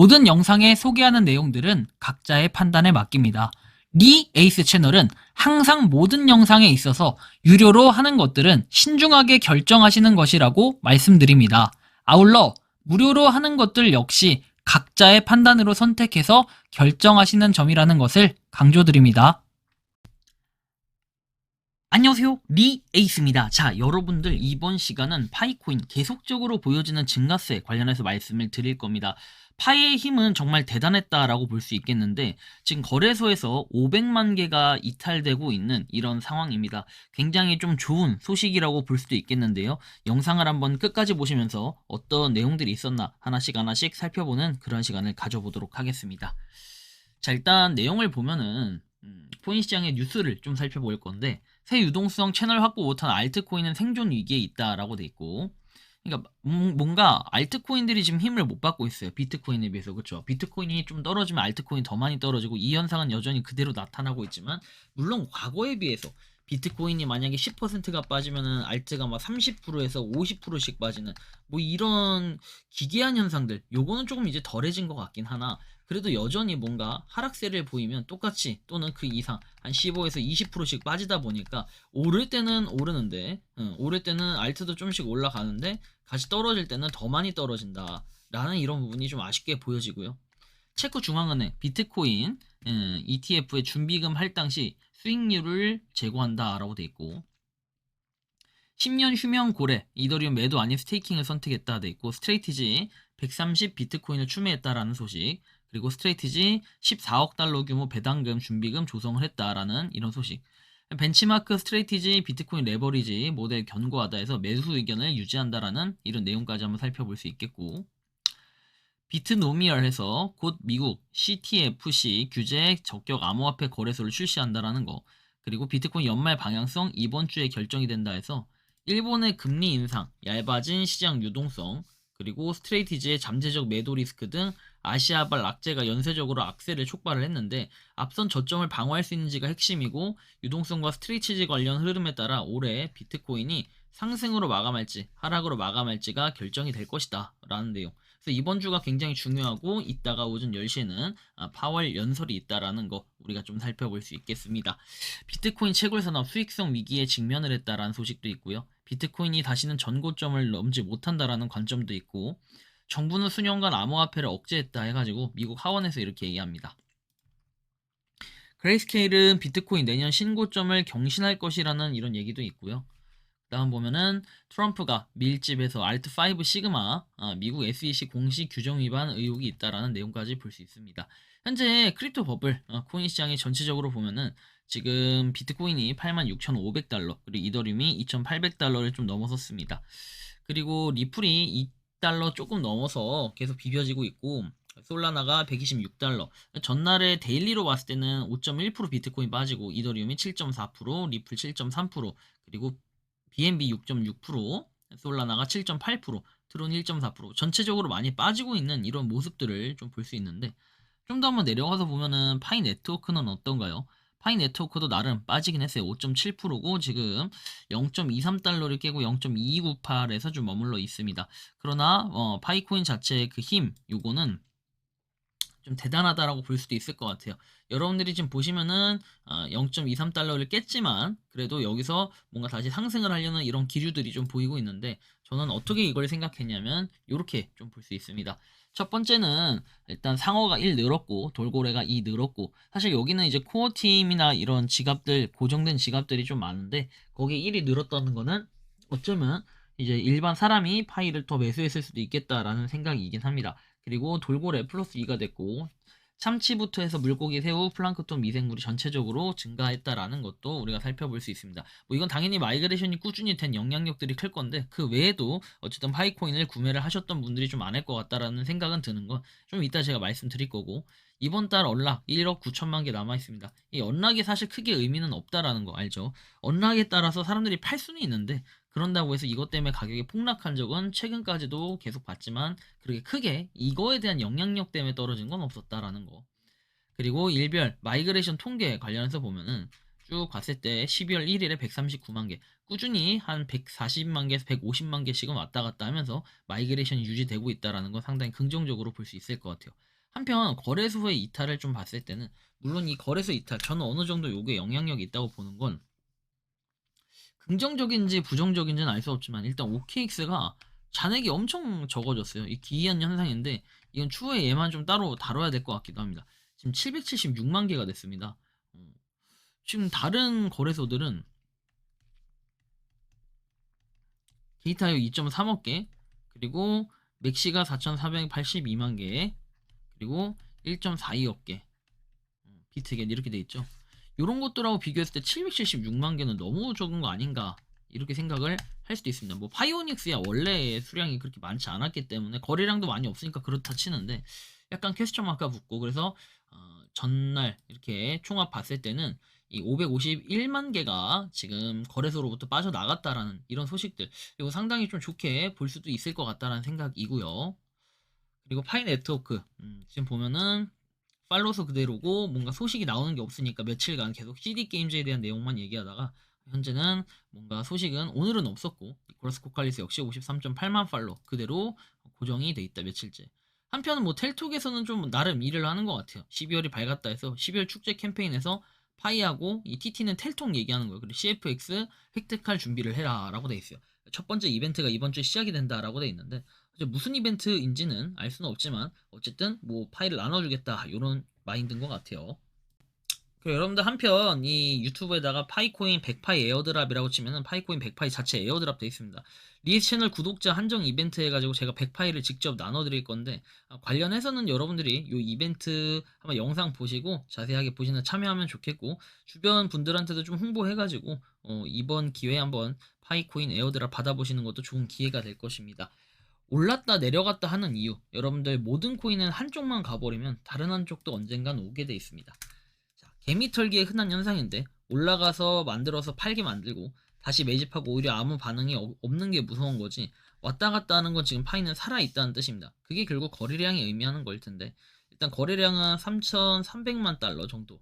모든 영상에 소개하는 내용들은 각자의 판단에 맡깁니다. 리 에이스 채널은 항상 모든 영상에 있어서 유료로 하는 것들은 신중하게 결정하시는 것이라고 말씀드립니다. 아울러 무료로 하는 것들 역시 각자의 판단으로 선택해서 결정하시는 점이라는 것을 강조드립니다. 안녕하세요, 리 에이스입니다. 자, 여러분들 이번 시간은 파이코인 계속적으로 보여지는 증가세 관련해서 말씀을 드릴 겁니다. 파이의 힘은 정말 대단했다라고 볼 수 있겠는데 지금 거래소에서 500만 개가 이탈되고 있는 이런 상황입니다. 굉장히 좀 좋은 소식이라고 볼 수도 있겠는데요. 영상을 한번 끝까지 보시면서 어떤 내용들이 있었나 하나씩 살펴보는 그런 시간을 가져보도록 하겠습니다. 자, 일단 내용을 보면은 코인 시장의 뉴스를 좀 살펴볼 건데 새 유동성 채널 확보 못한 알트코인은 생존 위기에 있다라고 돼 있고, 그러니까 뭔가 알트코인들이 지금 힘을 못 받고 있어요. 비트코인에 비해서. 그렇죠? 비트코인이 좀 떨어지면 알트코인 더 많이 떨어지고 이 현상은 여전히 그대로 나타나고 있지만, 물론 과거에 비해서 비트코인이 만약에 10%가 빠지면은 알트가 막 30%에서 50%씩 빠지는 뭐 이런 기괴한 현상들, 요거는 조금 이제 덜해진 것 같긴 하나, 그래도 여전히 뭔가 하락세를 보이면 똑같이 또는 그 이상 한 15에서 20%씩 빠지다 보니까 오를 때는 오르는데, 오를 때는 알트도 좀씩 올라가는데 같이 떨어질 때는 더 많이 떨어진다 라는 이런 부분이 좀 아쉽게 보여지고요. 체코 중앙은행 비트코인 ETF의 준비금 할당 시 수익률을 제고한다 라고 돼 있고, 10년 휴면 고래 이더리움 매도 아닌 스테이킹을 선택했다 돼 있고, 스트레이티지 130 비트코인을 추매했다라는 소식, 그리고 스트레이티지 14억 달러 규모 배당금 준비금 조성을 했다라는 이런 소식. 벤치마크 스트레이티지 비트코인 레버리지 모델 견고하다 해서 매수 의견을 유지한다라는 이런 내용까지 한번 살펴볼 수 있겠고, 비트노미얼에서 곧 미국 CTFC 규제 적격 암호화폐 거래소를 출시한다라는 거, 그리고 비트코인 연말 방향성 이번 주에 결정이 된다 해서 일본의 금리 인상, 얇아진 시장 유동성, 그리고 스트레이티지의 잠재적 매도 리스크 등 아시아발 악재가 연쇄적으로 악세를 촉발을 했는데, 앞선 저점을 방어할 수 있는지가 핵심이고, 유동성과 스트레이티지 관련 흐름에 따라 올해 비트코인이 상승으로 마감할지 하락으로 마감할지가 결정이 될 것이다 라는 내용. 그래서 이번 주가 굉장히 중요하고, 이따가 오전 10시에는 파월 연설이 있다라는 거 우리가 좀 살펴볼 수 있겠습니다. 비트코인 채굴 산업 수익성 위기에 직면을 했다라는 소식도 있고요. 비트코인이 다시는 전고점을 넘지 못한다라는 관점도 있고, 정부는 수년간 암호화폐를 억제했다 해가지고 미국 하원에서 이렇게 얘기합니다. 그레이스케일은 비트코인 내년 신고점을 경신할 것이라는 이런 얘기도 있고요. 다음 보면은 트럼프가 밀집에서 알트5 시그마 미국 SEC 공식 규정 위반 의혹이 있다라는 내용까지 볼 수 있습니다. 현재 크립토 버블 코인 시장이 전체적으로 보면은 지금 비트코인이 86,500달러, 그리고 이더리움이 2,800달러를 좀 넘어섰습니다. 그리고 리플이 2달러 조금 넘어서 계속 비벼지고 있고, 솔라나가 126달러. 전날에 데일리로 봤을 때는 5.1% 비트코인 빠지고 이더리움이 7.4%, 리플 7.3%, 그리고 BNB 6.6%, 솔라나가 7.8%, 트론 1.4%, 전체적으로 많이 빠지고 있는 이런 모습들을 좀 볼 수 있는데, 좀 더 한번 내려가서 보면은 파이 네트워크는 어떤가요? 파이 네트워크도 나름 빠지긴 했어요. 5.7%고 지금 0.23달러를 깨고 0.2298에서 좀 머물러 있습니다. 그러나 파이코인 자체의 그 힘, 요거는 좀 대단하다라고 볼 수도 있을 것 같아요. 여러분들이 지금 보시면은 0.23달러를 깼지만 그래도 여기서 뭔가 다시 상승을 하려는 이런 기류들이 좀 보이고 있는데, 저는 어떻게 이걸 생각했냐면 이렇게 좀 볼 수 있습니다. 첫 번째는 일단 상어가 1 늘었고 돌고래가 2 늘었고, 사실 여기는 이제 코어 팀이나 이런 지갑들, 고정된 지갑들이 좀 많은데 거기에 1이 늘었다는 거는 어쩌면 이제 일반 사람이 파이를 더 매수했을 수도 있겠다라는 생각이긴 합니다. 그리고 돌고래 플러스 2가 됐고, 참치부터 해서 물고기, 새우, 플랑크톤, 미생물이 전체적으로 증가했다라는 것도 우리가 살펴볼 수 있습니다. 뭐 이건 당연히 마이그레이션이 꾸준히 된 영향력들이 클 건데, 그 외에도 어쨌든 파이코인을 구매를 하셨던 분들이 좀 많을 것 같다라는 생각은 드는 건 좀 이따 제가 말씀드릴 거고, 이번 달 언락 1억 9천만 개 남아 있습니다. 이 언락이 사실 크게 의미는 없다라는 거 알죠? 언락에 따라서 사람들이 팔 수는 있는데, 그런다고 해서 이것 때문에 가격이 폭락한 적은 최근까지도 계속 봤지만 그렇게 크게 이거에 대한 영향력 때문에 떨어진 건 없었다라는 거. 그리고 일별 마이그레이션 통계 관련해서 보면은 쭉 봤을 때 12월 1일에 139만 개, 꾸준히 한 140만 개에서 150만 개씩은 왔다 갔다 하면서 마이그레이션이 유지되고 있다라는 건 상당히 긍정적으로 볼 수 있을 것 같아요. 한편 거래소의 이탈을 좀 봤을 때는 물론 이 거래소 이탈 저는 어느 정도 요게 영향력이 있다고 보는 건 긍정적인지 부정적인지는 알 수 없지만 일단 OKX가 잔액이 엄청 적어졌어요. 이 기이한 현상인데 이건 추후에 얘만 좀 따로 다뤄야 될 것 같기도 합니다. 지금 776만 개가 됐습니다. 어, 지금 다른 거래소들은 데이터요 2.3억 개, 그리고 맥시가 4,482만 개, 그리고 1.42억 개, 비트겟 이렇게 돼 있죠. 이런 것들하고 비교했을 때 776만 개는 너무 적은 거 아닌가 이렇게 생각을 할 수도 있습니다. 뭐 파이오닉스야 원래 수량이 그렇게 많지 않았기 때문에 거래량도 많이 없으니까 그렇다 치는데 약간 퀘스천 마크가 붙고 그래서 전날 이렇게 총합 봤을 때는 이 551만 개가 지금 거래소로부터 빠져나갔다라는 이런 소식들 이거 상당히 좀 좋게 볼 수도 있을 것 같다라는 생각이고요. 그리고 파이 네트워크 지금 보면은 팔로서 그대로고 뭔가 소식이 나오는 게 없으니까 며칠간 계속 CD 게임즈에 대한 내용만 얘기하다가 현재는 뭔가 소식은 오늘은 없었고 니콜라스 코칼리스 역시 53.8만 팔로 그대로 고정이 돼 있다 며칠째. 한편은 뭐 텔톡에서는 좀 나름 일을 하는 것 같아요. 12월이 밝았다 해서 12월 축제 캠페인에서 파이하고 이 TT는 텔톡 얘기하는 거예요. 그리고 CFX 획득할 준비를 해라 라고 돼 있어요. 첫 번째 이벤트가 이번 주에 시작이 된다라고 돼 있는데 무슨 이벤트인지는 알 수는 없지만 어쨌든 뭐 파일을 나눠주겠다 이런 마인드인 것 같아요. 그리고 여러분들 한편 이 유튜브에다가 파이코인 100파이 에어드랍이라고 치면은 파이코인 100파이 자체 에어드랍 돼 있습니다. 리에스 채널 구독자 한정 이벤트 해가지고 제가 100파이를 직접 나눠드릴 건데 관련해서는 여러분들이 이 이벤트 한번 영상 보시고 자세하게 보시는 참여하면 좋겠고 주변 분들한테도 좀 홍보해가지고 이번 기회에 한번 파이코인 에어드랍 받아보시는 것도 좋은 기회가 될 것입니다. 올랐다 내려갔다 하는 이유 여러분들 모든 코인은 한쪽만 가버리면 다른 한쪽도 언젠간 오게 돼 있습니다. 자, 개미털기의 흔한 현상인데 올라가서 만들어서 팔게 만들고 다시 매집하고 오히려 아무 반응이 없는 게 무서운 거지 왔다 갔다 하는 건 지금 파이는 살아있다는 뜻입니다. 그게 결국 거래량이 의미하는 걸 텐데 일단 거래량은 3,300만 달러 정도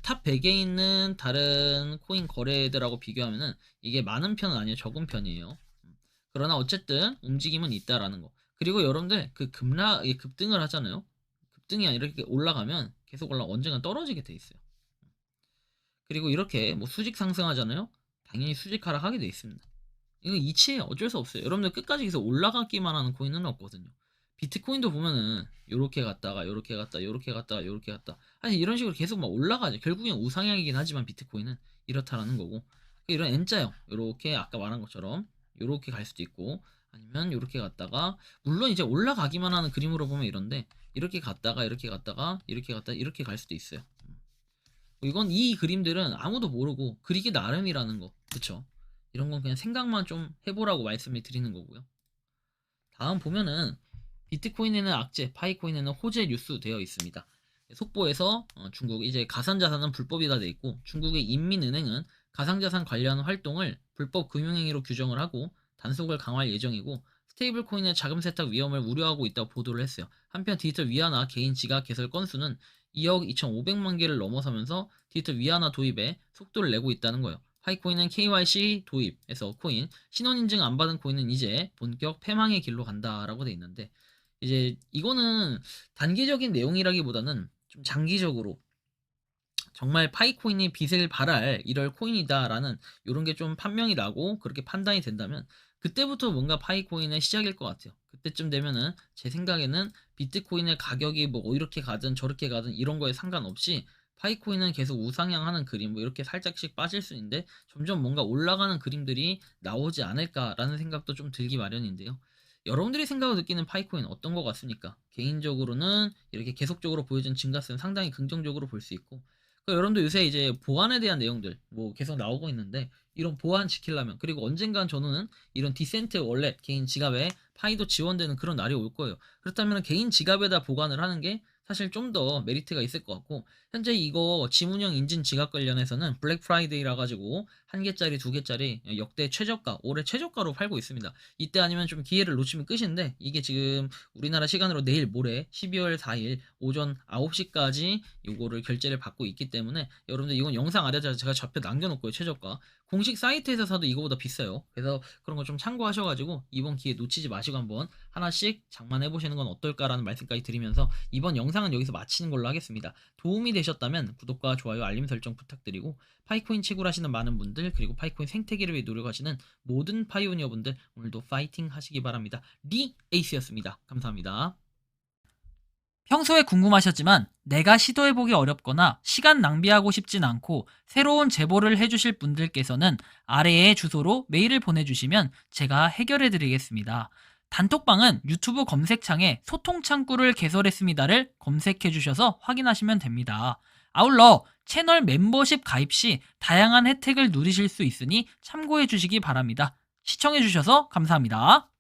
탑 100에 있는 다른 코인 거래들하고 비교하면은 이게 많은 편은 아니에요. 적은 편이에요. 그러나 어쨌든 움직임은 있다라는 거. 그리고 여러분들 그 급등을 하잖아요. 급등이 아니라 이렇게 올라가면 계속 언젠가 떨어지게 돼 있어요. 그리고 이렇게 뭐 수직 상승하잖아요. 당연히 수직 하락하게 돼 있습니다. 이거 이치예요. 어쩔 수 없어요. 여러분들 끝까지 계속 올라가기만 하는 코인은 없거든요. 비트코인도 보면은 요렇게 갔다가 요렇게 갔다 요렇게 갔다가 요렇게 갔다 아니 이런 식으로 계속 막 올라가죠. 결국엔 우상향이긴 하지만 비트코인은 이렇다라는 거고 이런 N자형 요렇게 아까 말한 것처럼 요렇게 갈 수도 있고 아니면 요렇게 갔다가 물론 이제 올라가기만 하는 그림으로 보면 이런데 이렇게 갔다가 이렇게 갔다가 이렇게 갔다가 이렇게 갈 수도 있어요. 이건 이 그림들은 아무도 모르고 그리기 나름이라는 거 그쵸? 이런 건 그냥 생각만 좀 해보라고 말씀을 드리는 거고요. 다음 보면은 비트코인에는 악재, 파이코인에는 호재 뉴스 되어 있습니다. 속보에서 중국 이제 가상자산은 불법이다 돼 있고 중국의 인민은행은 가상자산 관련 활동을 불법 금융행위로 규정을 하고 단속을 강화할 예정이고 스테이블 코인의 자금 세탁 위험을 우려하고 있다고 보도를 했어요. 한편 디지털 위안화 개인 지갑 개설 건수는 2억 2,500만 개를 넘어서면서 디지털 위안화 도입에 속도를 내고 있다는 거예요. 파이코인은 KYC 도입에서 코인, 신원인증 안 받은 코인은 이제 본격 폐망의 길로 간다라고 돼 있는데 이제 이거는 단기적인 내용이라기보다는 좀 장기적으로 정말 파이코인이 빛을 발할 이럴 코인이다라는 이런 게 좀 판명이 나고 그렇게 판단이 된다면 그때부터 뭔가 파이코인의 시작일 것 같아요. 그때쯤 되면은 제 생각에는 비트코인의 가격이 뭐 이렇게 가든 저렇게 가든 이런 거에 상관없이 파이코인은 계속 우상향하는 그림 뭐 이렇게 살짝씩 빠질 수 있는데 점점 뭔가 올라가는 그림들이 나오지 않을까라는 생각도 좀 들기 마련인데요. 여러분들이 생각을 느끼는 파이코인 어떤 것 같습니까? 개인적으로는 이렇게 계속적으로 보여준 증가세는 상당히 긍정적으로 볼 수 있고 여러분들 요새 이제 보안에 대한 내용들 뭐 계속 나오고 있는데 이런 보안 지키려면 그리고 언젠간 저는 이런 디센트 월렛 개인 지갑에 파이도 지원되는 그런 날이 올 거예요. 그렇다면 개인 지갑에다 보관을 하는 게 사실 좀 더 메리트가 있을 것 같고 현재 이거 지문형 인증 지갑 관련해서는 블랙 프라이데이라 가지고 1개짜리 2개짜리 역대 최저가, 올해 최저가로 팔고 있습니다. 이때 아니면 좀 기회를 놓치면 끝인데 이게 지금 우리나라 시간으로 내일 모레 12월 4일 오전 9시까지 요거를 결제를 받고 있기 때문에 여러분들 이건 영상 아래에 제가 좌표 남겨놓고요. 최저가 공식 사이트에서 사도 이거보다 비싸요. 그래서 그런 거 좀 참고하셔가지고 이번 기회 놓치지 마시고 한번 하나씩 장만해 보시는 건 어떨까라는 말씀까지 드리면서 이번 영상은 여기서 마치는 걸로 하겠습니다. 도움이 되셨다면 구독과 좋아요, 알림 설정 부탁드리고 파이코인 채굴하시는 많은 분들, 그리고 파이코인 생태계를 위해 노력하시는 모든 파이오니어 분들 오늘도 파이팅 하시기 바랍니다. 리 에이스였습니다. 감사합니다. 평소에 궁금하셨지만 내가 시도해보기 어렵거나 시간 낭비하고 싶진 않고 새로운 제보를 해주실 분들께서는 아래의 주소로 메일을 보내주시면 제가 해결해드리겠습니다. 단톡방은 유튜브 검색창에 소통창구를 개설했습니다를 검색해주셔서 확인하시면 됩니다. 아울러 채널 멤버십 가입 시 다양한 혜택을 누리실 수 있으니 참고해주시기 바랍니다. 시청해주셔서 감사합니다.